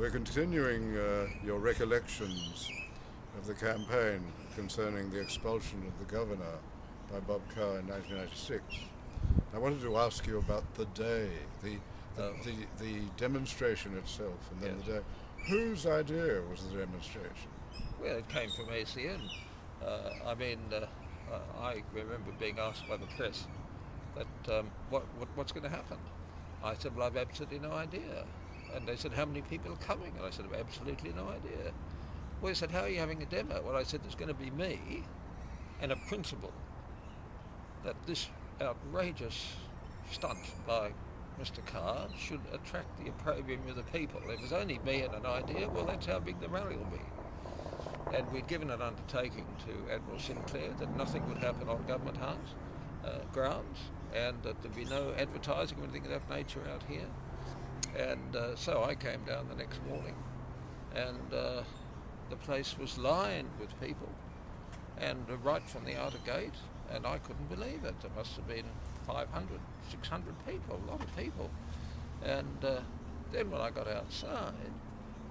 We're continuing your recollections of the campaign concerning the expulsion of the governor by Bob Carr in 1996. I wanted to ask you about the day, the demonstration itself, and then the day. Whose idea was the demonstration? Well, it came from ACN. I remember being asked by the press that what's going to happen. I said, well, I've absolutely no idea. And they said, how many people are coming? And I said, I've absolutely no idea. Well, they said, how are you having a demo? Well, I said, there's going to be me and a principle that this outrageous stunt by Mr. Carr should attract the opprobrium of the people. If it's only me and an idea, well, that's how big the rally will be. And we'd given an undertaking to Admiral Sinclair that nothing would happen on government grounds, and that there'd be no advertising or anything of that nature out here. And so I came down the next morning, and the place was lined with people, and right from the outer gate, and I couldn't believe it. There must have been 500, 600 people, a lot of people. And then when I got outside,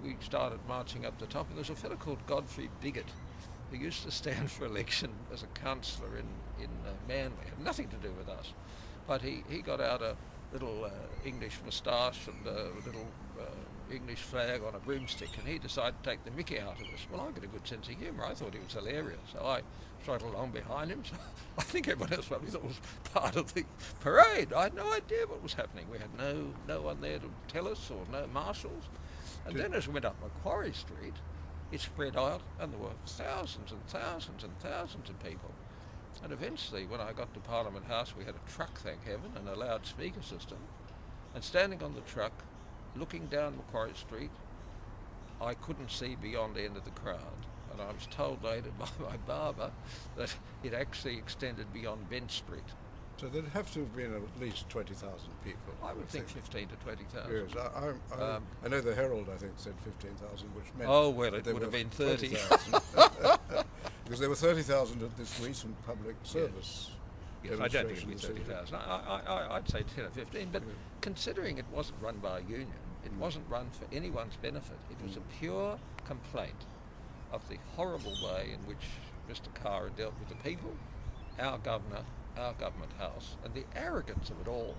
we started marching up the top, and there's a fellow called Godfrey Bigot, who used to stand for election as a councillor in Manly. It had nothing to do with us, but he got out a little English moustache and a little English flag on a broomstick, and he decided to take the mickey out of us. Well, I've got a good sense of humour. I thought he was hilarious, so I trotted along behind him. So I think everyone else probably thought it was part of the parade. I had no idea what was happening. We had no one there to tell us, or no marshals. And then as we went up Macquarie Street, it spread out, and there were thousands and thousands and thousands of people. And eventually, when I got to Parliament House, we had a truck, thank heaven, and a loudspeaker system. And standing on the truck, looking down Macquarie Street, I couldn't see beyond the end of the crowd. And I was told later by my barber that it actually extended beyond Bench Street. So there'd have to have been at least 20,000 people. I would think 15 to 20,000. Yes, I know the Herald, I think, said 15,000, which meant... Oh, well, it would have been 30. Because there were 30,000 at this recent public service. Yes, I don't think it would be 30,000. I'd say 10 or 15, but considering it wasn't run by a union, it wasn't run for anyone's benefit. It was a pure complaint of the horrible way in which Mr. Carr had dealt with the people, our governor, our government house, and the arrogance of it all,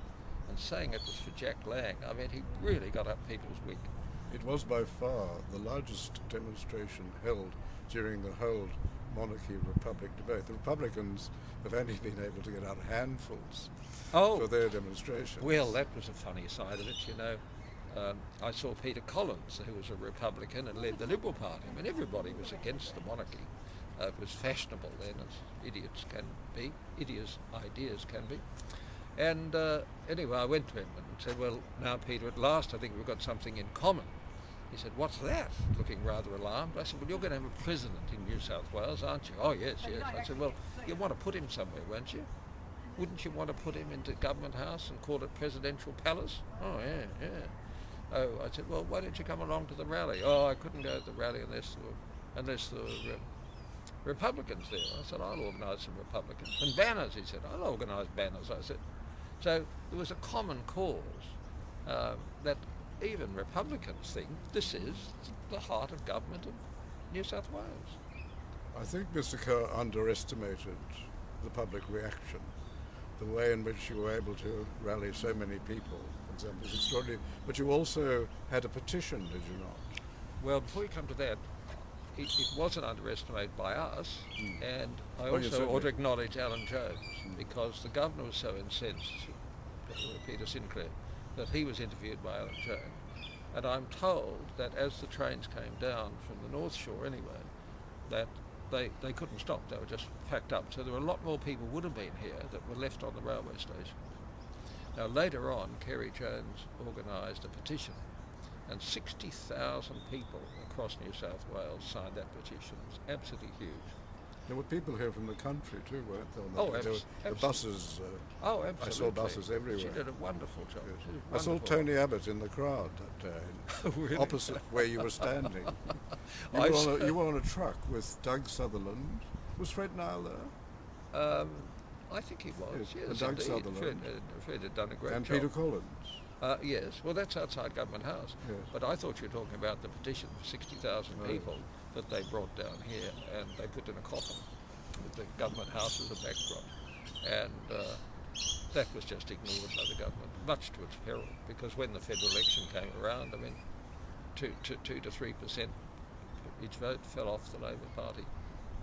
and saying it was for Jack Lang. I mean, he really got up people's wig. It was by far the largest demonstration held during the whole monarchy-republic debate. The Republicans have only been able to get out handfuls for their demonstration. Well, that was a funny side of it, you know. I saw Peter Collins, who was a Republican and led the Liberal Party. I mean, everybody was against the monarchy. It was fashionable then, as idiots can be, ideas can be. And anyway, I went to him and said, well, now, Peter, at last I think we've got something in common. He said, what's that? Looking rather alarmed. I said, well, you're going to have a president in New South Wales, aren't you? Oh, yes, yes. I said, well, you want to put him somewhere, won't you? Wouldn't you want to put him into Government House and call it Presidential Palace? Oh, yeah. Oh, I said, well, why don't you come along to the rally? Oh, I couldn't go to the rally unless there were Republicans there. I said, I'll organise some Republicans. And banners, he said, I'll organise banners. I said, so there was a common cause that even Republicans think this is the heart of government of New South Wales. I think Mr. Carr underestimated the public reaction. The way in which you were able to rally so many people, for example, is extraordinary. But you also had a petition, did you not? Well, before you come to that, it wasn't underestimated by us, and I also ought to acknowledge Alan Jones, because the governor was so incensed, Peter Sinclair, that he was interviewed by Alan Jones. And I'm told that as the trains came down from the North Shore anyway, that they couldn't stop, they were just packed up. So there were a lot more people would have been here that were left on the railway station. Now later on, Kerry Jones organised a petition, and 60,000 people across New South Wales signed that petition. It was absolutely huge. There were people here from the country too, weren't there? Absolutely. The buses. Absolutely. I saw buses everywhere. She did a wonderful job. Yes. I saw Tony Abbott in the crowd that day, really? opposite where you were standing. You were on a truck with Doug Sutherland. Was Fred Nile there? I think he was. Yes, yes Doug Sutherland. Fred had done a great job. And Peter Collins. Yes, well that's outside Government House. Yes. But I thought you were talking about the petition for 60,000 Oh. people that they brought down here and they put in a coffin with the Government House as a backdrop. And that was just ignored by the government, much to its peril, because when the federal election came around, I mean, 2 to 3% each vote fell off the Labor Party,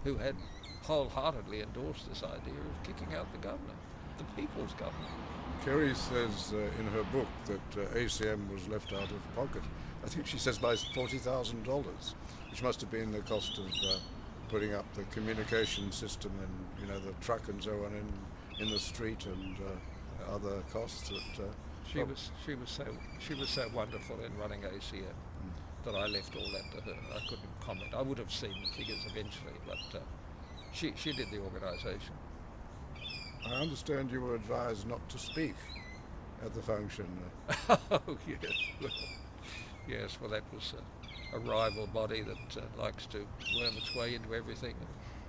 who had wholeheartedly endorsed this idea of kicking out the governor, the people's governor. Kerry says in her book that ACM was left out of pocket. I think she says by $40,000, which must have been the cost of putting up the communication system and the truck and so on in the street and other costs that. She was so wonderful in running ACM that I left all that to her. I couldn't comment. I would have seen the figures eventually, but she did the organisation. I understand you were advised not to speak at the function. Oh yes, well that was a rival body that likes to worm its way into everything.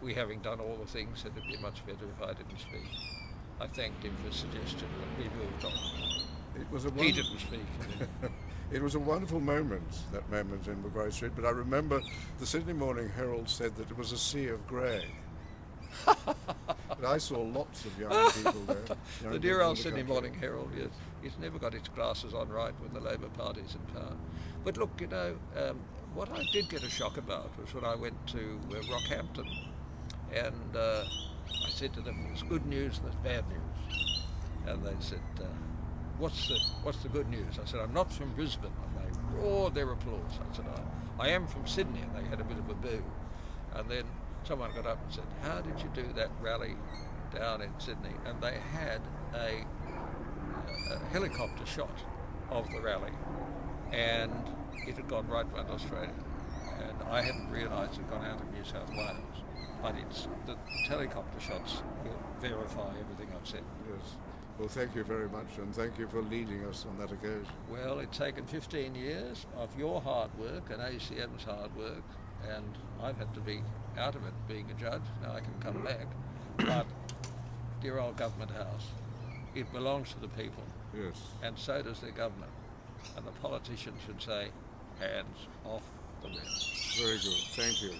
We having done all the things, it'd be much better if I didn't speak. I thanked him for his suggestion, but we moved on. He didn't speak. It was a wonderful moment, that moment in Macquarie Street, but I remember the Sydney Morning Herald said that it was a sea of grey. But I saw lots of young people there. The dear old Sydney Morning Herald, yes. It's never got its glasses on right when the Labor Party's in power. But look, what I did get a shock about was when I went to Rockhampton, and I said to them, "There's good news and there's bad news." And they said, what's the good news? I said, "I'm not from Brisbane." And they roared their applause. I said, I am from Sydney. And they had a bit of a boo. And then someone got up and said, "How did you do that rally down in Sydney?" And they had a helicopter shot of the rally, and it had gone right around Australia. And I hadn't realised it had gone out of New South Wales, but the helicopter shots will verify everything I've said. Yes. Well, thank you very much, and thank you for leading us on that occasion. Well, it's taken 15 years of your hard work and ACM's hard work, and I've had to be out of it being a judge. Now I can come back. But dear old Government House, it belongs to the people. Yes. And so does their governor. And the politicians should say, hands off the rest. Very good. Thank you.